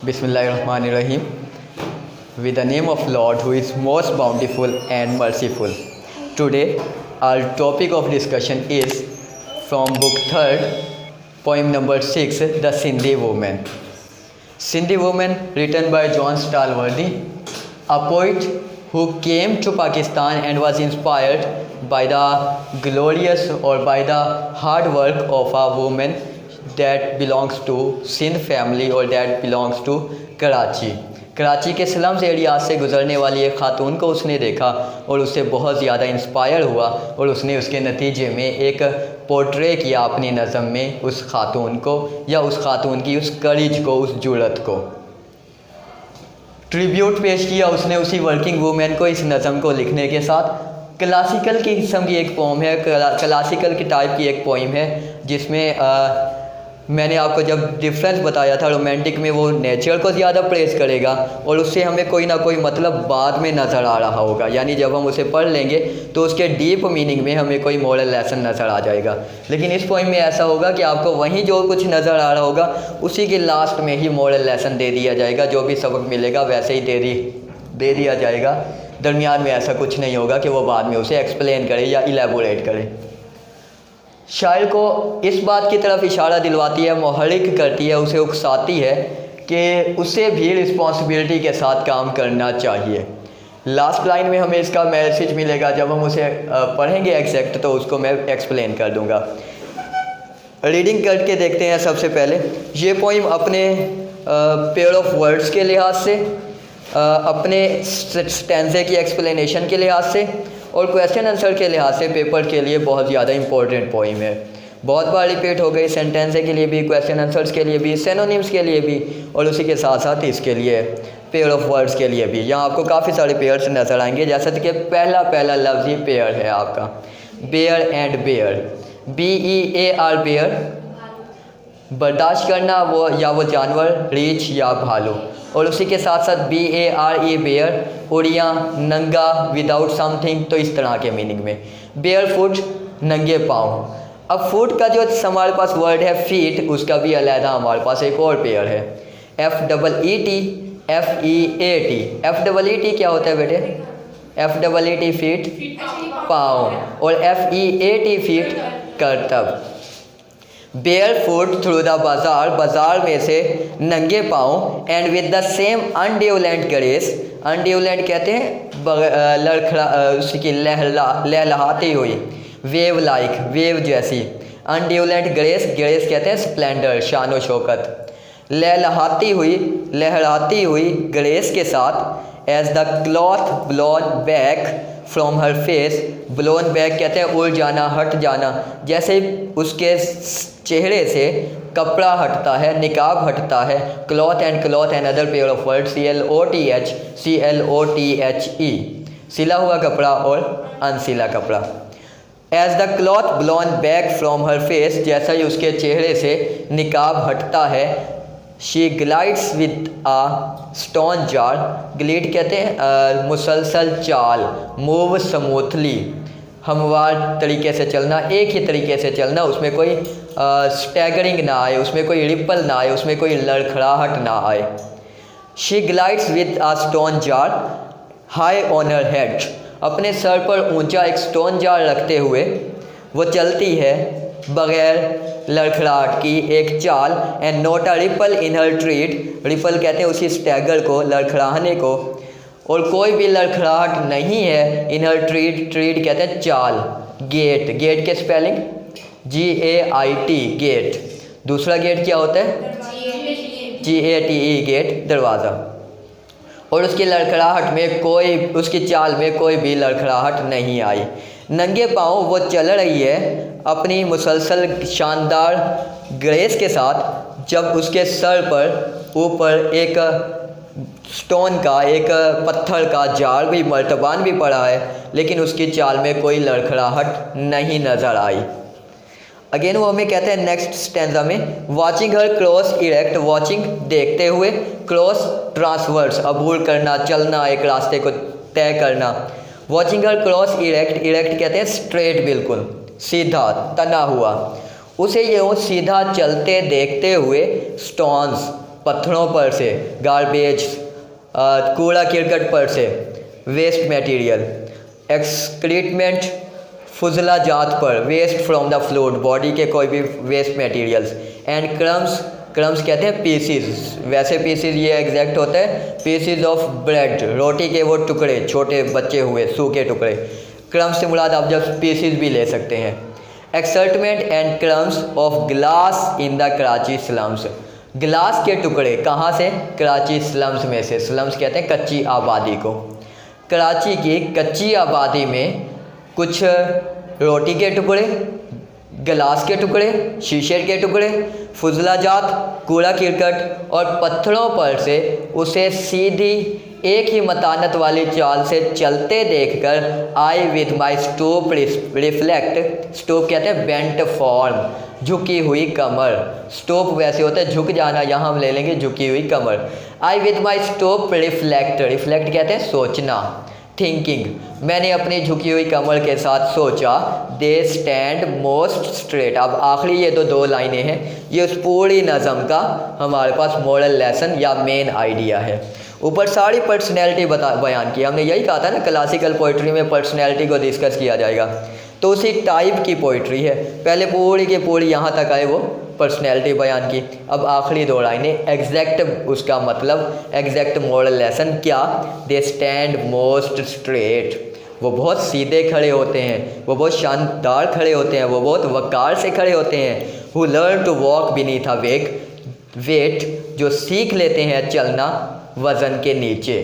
Bismillahirrahmanirrahim. With the name of Lord who is most bountiful and merciful. Today, our topic of discussion is from book 3rd, poem number 6, The Sindhi Woman. Sindhi Woman, written by John Stalworthy, a poet who came to Pakistan and was inspired by the glorious or by the hard work of a woman that belongs to Sindh family or that belongs to Karachi. Karachi के slums area से गुज़रने वाली एक ख़ातून को उसने देखा और उससे बहुत ज़्यादा इंस्पायर हुआ और उसने उसके नतीजे में एक पोर्ट्रे किया अपनी नज़म में उस ख़ातून को या उस ख़ातून की उस करेज को, उस जुरत को ट्रिब्यूट पेश किया उसने उसी वर्किंग वूमेन को इस नज़म को लिखने के साथ। क्लासिकल की किस्म की एक पोम है, क्लासिकल की टाइप की एक पोइम है जिसमें मैंने आपको जब डिफरेंस बताया था रोमांटिक में वो नेचर को ज़्यादा प्रेस करेगा और उससे हमें कोई ना कोई मतलब बाद में नज़र आ रहा होगा, यानी जब हम उसे पढ़ लेंगे तो उसके डीप मीनिंग में हमें कोई मॉरल लेसन नज़र आ जाएगा। लेकिन इस पोइम में ऐसा होगा कि आपको वहीं जो कुछ नज़र आ रहा होगा उसी के लास्ट में ही मॉरल लेसन दे दिया जाएगा, जो भी सबक मिलेगा वैसे ही दे दिया जाएगा। दरमियान में ऐसा कुछ नहीं होगा कि वो बाद में उसे एक्सप्लेन करे या इलेबोरेट करे। शायर को इस बात की तरफ इशारा दिलवाती है, मुहर्रिक करती है, उसे उकसाती है कि उसे भी रिस्पॉन्सिबिलिटी के साथ काम करना चाहिए। लास्ट लाइन में हमें इसका मैसेज मिलेगा, जब हम उसे पढ़ेंगे एग्जैक्ट तो उसको मैं एक्सप्लेन कर दूंगा। रीडिंग करके देखते हैं। सबसे पहले ये पोइम अपने पेयर ऑफ वर्ड्स के लिहाज से, अपने स्टैंजे की एक्सप्लेनेशन के लिहाज से और क्वेश्चन आंसर के लिहाज से पेपर के लिए बहुत ज़्यादा इंपॉर्टेंट पोइम है। बहुत बार रिपीट हो गई, सेंटेंसे के लिए भी, क्वेश्चन आंसर्स के लिए भी, सिनोनिम्स के लिए भी और उसी के साथ साथ इसके लिए पेयर ऑफ वर्ड्स के लिए भी। यहाँ आपको काफ़ी सारे पेयर्स नज़र आएंगे, जैसे कि पहला लफ्ज़ ही पेयर है आपका, bear and bear, BEAR bear, बर्दाश्त करना वो या वो जानवर, रीच या भालू, और उसी के साथ साथ BARE बेयर, उड़िया, नंगा, विदाउट समथिंग, तो इस तरह के मीनिंग में। बेयर फुट, नंगे पाँव। अब फुट का जो हमारे पास वर्ड है फीट, उसका भी अलहदा हमारे पास एक और पेयर है, FEET क्या होता है बेटे? FEET फीट, पाँव, और FEAT फीट, करतब। Bare foot through the bazaar, बाज़ार में से नंगे पाँव, and with the same undulant grace, undulant कहते हैं लड़खड़ा, उसकी लहलहाती हुई, वेव लाइक, वेव जैसी, अनड्यूलेंट ग्रेस, ग्रेस कहते हैं स्प्लेंडर, शान व शौकत, लहलहाती हुई ग्रेस के साथ, as the cloth blown back from her face, blown back कहते हैं उड़ जाना, हट जाना, जैसे उसके चेहरे से कपड़ा हटता है, निकाब हटता है। Cloth and other pair of word, CLOTHE, सिला हुआ कपड़ा और अनसिला कपड़ा। As the cloth blown back from her face, जैसा ही उसके चेहरे से निकाब हटता है। She glides with a stone jar, glide कहते हैं मुसलसल चाल, मूव स्मूथली, हमवार तरीके से चलना, एक ही तरीके से चलना, उसमें कोई स्टैगरिंग ना आए, उसमें कोई रिपल ना आए, उसमें कोई लड़खड़ाहट ना आए। She glides with a stone jar high on her head, अपने सर पर ऊंचा एक स्टोन जार रखते हुए वो चलती है बग़ैर लड़खड़ाहट की एक चाल। And note a ripple in her treat, ripple कहते हैं उसी स्टैगर को, लड़खड़ाने को, और कोई भी लड़खड़ाहट नहीं है। इन हर ट्रीट, ट्रीट कहते हैं चाल। गेट, गेट के स्पेलिंग GAIT, गेट। दूसरा गेट क्या होता है? GATE, गेट, दरवाज़ा। और उसकी लड़खड़ाहट में कोई, उसकी चाल में कोई भी लड़खड़ाहट नहीं आई। नंगे पाँव वो चल रही है अपनी मुसलसल शानदार ग्रेस के साथ, जब उसके सर पर ऊपर एक स्टोन का, एक पत्थर का जार भी, मर्तबान भी पड़ा है, लेकिन उसकी चाल में कोई लड़खड़ाहट नहीं नज़र आई। अगेन वो हमें कहते हैं नेक्स्ट स्टैंजा में, वॉचिंग हर क्रॉस इरेक्ट, वॉचिंग देखते हुए, क्रॉस ट्रांसवर्स अबूर करना, चलना, एक रास्ते को तय करना। वॉचिंग हर क्रॉस इरेक्ट, इरेक्ट कहते हैं स्ट्रेट, बिल्कुल सीधा, तना हुआ, उसे यूँ सीधा चलते देखते हुए। स्टोन्स, पत्थरों पर से, गार्बेज कूड़ा करकट पर से, वेस्ट मटेरियल, एक्सक्रीटमेंट फुजला जात पर, waste from the floor, body के कोई भी waste materials, and crumbs, crumbs कहते हैं पीसीज, वैसे पीसीज ये एग्जैक्ट होता है पीसीज ऑफ ब्रेड, रोटी के वो टुकड़े, छोटे बचे हुए सूखे टुकड़े, क्रम्स से मुराद आप जब पीसीज भी ले सकते हैं। Excrement and crumbs of glass in the Karachi slums, glass के टुकड़े कहाँ से? कराची स्लम्स में से, स्लम्स कहते हैं कच्ची आबादी को। कराची की कच्ची आबादी में कुछ रोटी के टुकड़े, गिलास के टुकड़े, शीशे के टुकड़े, फुजलाजात, कूड़ा करकट और पत्थरों पर से उसे सीधी एक ही मतानत वाली चाल से चलते देखकर I with my stoop reflect, stoop कहते हैं बेंट फॉर्म, झुकी हुई कमर, स्टोप वैसे होता है झुक जाना, यहाँ हम ले लेंगे झुकी हुई कमर। I with my stoop reflect, reflect कहते हैं सोचना, थिंकिंग, मैंने अपनी झुकी हुई कमर के साथ सोचा, दे स्टैंड मोस्ट स्ट्रेट। अब आखिरी ये दो लाइनें हैं, ये उस पूरी नज़म का हमारे पास मॉरल लेसन या मेन आइडिया है। ऊपर सारी पर्सनैलिटी बयान की, हमने यही कहा था ना क्लासिकल पोइट्री में पर्सनैलिटी को डिस्कस किया जाएगा, तो उसी टाइप की पोइट्री है। पहले पूरी की पूरी यहाँ तक आए वो पर्सनैलिटी बयान की, अब आखिरी दो लाइनें एग्जैक्ट उसका मतलब, एग्जैक्ट मॉरल लेसन क्या? दे स्टैंड मोस्ट स्ट्रेट, वो बहुत सीधे खड़े होते हैं, वो बहुत शानदार खड़े होते हैं, वो बहुत वक़ार से खड़े होते हैं। Who learn to walk beneath a weight, जो सीख लेते हैं चलना वज़न के नीचे,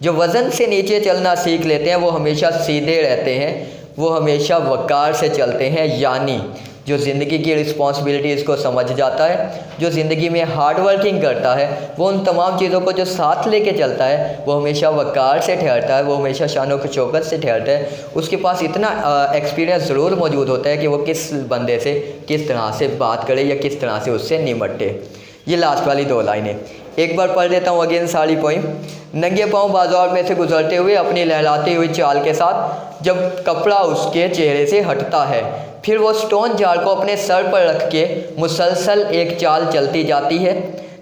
जो वज़न से नीचे चलना सीख लेते हैं वो हमेशा सीधे रहते हैं, वो हमेशा वक़ार से चलते हैं। यानी जो ज़िंदगी की रिस्पॉन्सिबिलिटीज़ को समझ जाता है, जो ज़िंदगी में हार्ड वर्किंग करता है, वो उन तमाम चीज़ों को जो साथ लेके चलता है वो हमेशा वक़ार से ठहरता है, वो हमेशा शानो की शौकत से ठहरता है। उसके पास इतना एक्सपीरियंस ज़रूर मौजूद होता है कि वो किस बंदे से किस तरह से बात करे या किस तरह से उससे निमटे। ये लास्ट वाली दो लाइनें एक बार पढ़ देता हूँ अगेन सारी पोइम। नंगे पाँव बाजार में से गुजरते हुए अपनी लहराती हुई चाल के साथ जब कपड़ा उसके चेहरे से हटता है, फिर वो स्टोन जार को अपने सर पर रख के मुसलसल एक चाल चलती जाती है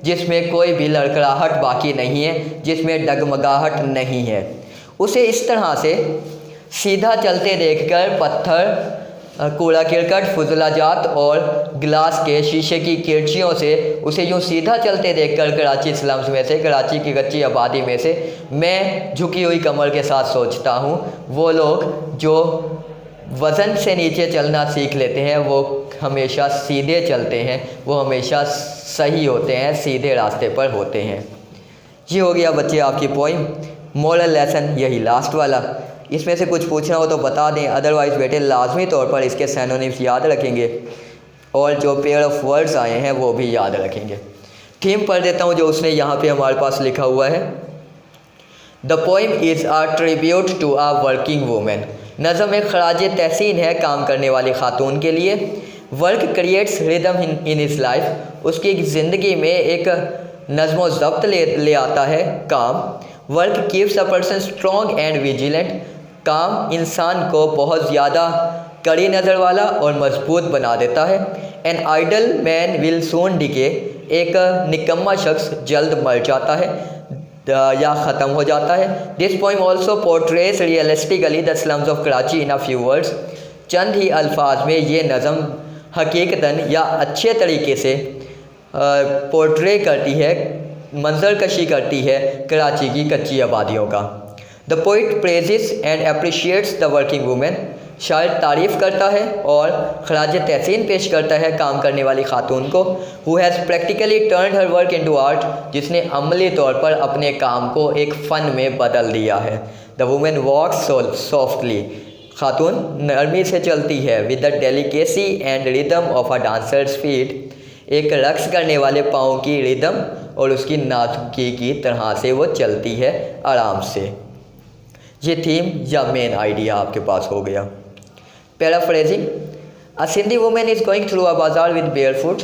जिसमें कोई भी लड़खड़ाहट बाकी नहीं है, जिसमें डगमगाहट नहीं है। उसे इस तरह से सीधा चलते देखकर पत्थर, कूड़ा करकट, फुजलाजात और गिलास के शीशे की खिड़कियों से उसे यूँ सीधा चलते देखकर कराची स्लम्स में से, कराची की कच्ची आबादी में से मैं झुकी हुई कमर के साथ सोचता हूँ, वो लोग जो वज़न से नीचे चलना सीख लेते हैं वो हमेशा सीधे चलते हैं, वो हमेशा सही होते हैं, सीधे रास्ते पर होते हैं। ये हो गया बच्चे आपकी पोइम। मोरल लेसन यही लास्ट वाला, इसमें से कुछ पूछना हो तो बता दें, अदरवाइज़ बेटे लाजमी तौर पर इसके सिनोनिम्स याद रखेंगे और जो पेयर ऑफ वर्ड्स आए हैं वो भी याद रखेंगे। थीम पढ़ देता हूँ जो उसने यहाँ पे हमारे पास लिखा हुआ है। The poem is a tribute to a working women. नज़म एक खराज तहसीन है काम करने वाली खातून के लिए। Work creates rhythm in his life, उसकी ज़िंदगी में एक नज़्म व ज़ब्त ले आता है काम। Work keeps a person strong and vigilant, काम इंसान को बहुत ज़्यादा कड़ी नज़र वाला और मजबूत बना देता है। An idle man will soon decay, एक निकम्मा शख्स जल्द मर जाता है या ख़त्म हो जाता है। This poem also portrays realistically the slums of Karachi in a few words. चंद ही अल्फाज में ये नज़म हकीकतन या अच्छे तरीके से पोर्ट्रे करती है, मंजर कशी करती है कराची की कच्ची आबादियों का। The poet praises and appreciates the working women, शायर तारीफ़ करता है और खराज तहसीन पेश करता है काम करने वाली खातून को। Who has practically turned her work into art, जिसने अमली तौर पर अपने काम को एक फ़न में बदल दिया है। द वुमेन वॉक्स सॉफ्टली, खातून नरमी से चलती है। With the delicacy and rhythm of a dancers feet, एक रक्स करने वाले पाँव की रिदम और उसकी नाजुकी की तरह से वो चलती है आराम से। ये थीम या मेन आइडिया आपके पास हो गया। Paraphrasing, a Sindhi women is going through a बाज़ार विद बेयर फुट,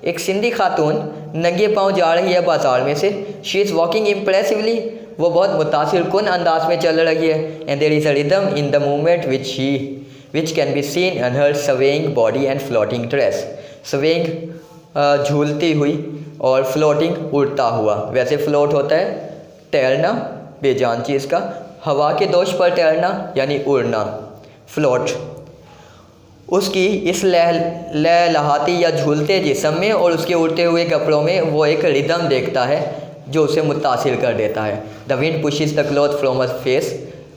एक सिंधी खातून नंगे पाँव जा रही है बाज़ार में से। शी इज़ वॉकिंग इम्प्रेसिवली, वो बहुत मुतासिर कुन अंदाज में चल रही है। And there is a rhythm in the movement which can be seen in her swaying body and floating dress. Swaying झूलती हुई और फ्लोटिंग उड़ता हुआ। वैसे फ्लोट होता है तैरना, बेजान चीज़ का। हवा के दोष पर तैरना यानी उड़ना, फ्लोट। उसकी इस लहलहाती या झूलते जिस्म में और उसके उड़ते हुए कपड़ों में वो एक रिदम देखता है जो उसे मुतासिर कर देता है। The wind pushes the cloth from her face,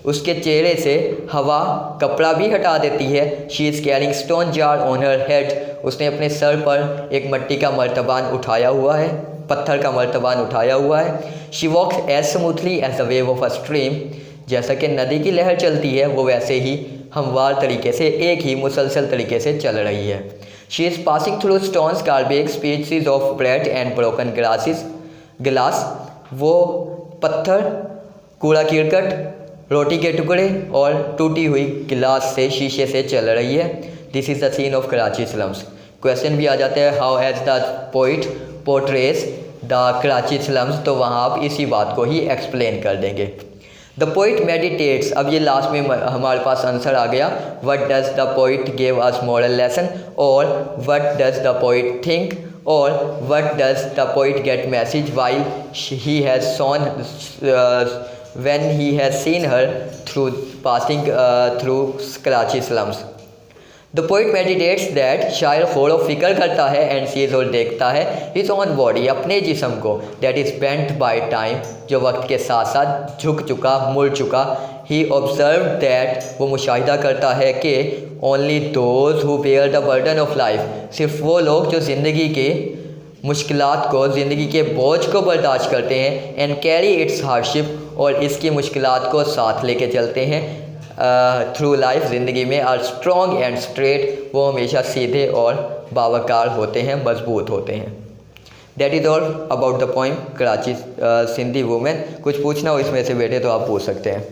उसके चेहरे से हवा कपड़ा भी हटा देती है। She is carrying stone jar on her head, उसने अपने सर पर एक मिट्टी का मर्तबान उठाया हुआ है, पत्थर का मर्तबान उठाया हुआ है। She walks as smoothly as the wave of a stream, जैसा कि नदी की लहर चलती है वो वैसे ही हमवार तरीके से, एक ही मुसलसल तरीके से चल रही है। She is passing through stones garbage species of bread and broken glass, वो पत्थर, कूड़ा किरकट, रोटी के टुकड़े और टूटी हुई गिलास से, शीशे से चल रही है। This is the scene of Karachi slums. Question भी आ जाता है how as the poet portrays the Karachi slums, तो वहाँ आप इसी बात को ही एक्सप्लेन कर देंगे। द पोइट मेडिटेट्स, अब ये लास्ट में हमारे पास आंसर आ गया। What does the poet give us moral lesson, और what does the poet think, और what does the poet get message while he has sawn when he has seen her through passing through Karachi slums. The poet meditates that, शायर गौर व फिक्र करता है and sees और देखता है his own body, अपने जिस्म को, that is bent by time, जो वक्त के साथ साथ झुक चुका, मुड़ चुका। He observed that, वो मुशाहिदा करता है कि only those who bear the burden of life, सिर्फ वो लोग जो ज़िंदगी के मुश्किलात को, ज़िंदगी के बोझ को बर्दाश्त करते हैं, एंड कैरी इट्स हार्डशिप, और इसकी मुश्किलात को साथ लेके चलते हैं थ्रू लाइफ, ज़िंदगी में, आर स्ट्रॉन्ग एंड स्ट्रेट, वो हमेशा सीधे और बावकार होते हैं, मजबूत होते हैं। That is all about the poem Karachi Sindhi women. कुछ पूछना हो इसमें से बेटे तो आप पूछ सकते हैं।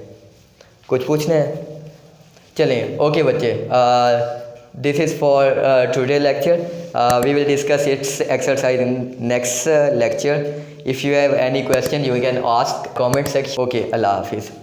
कुछ पूछना है? चलें, ओके बच्चे, this is for today lecture. We will discuss its exercise in next lecture. If you have any question you can ask comment section. Okay, Allah Hafiz.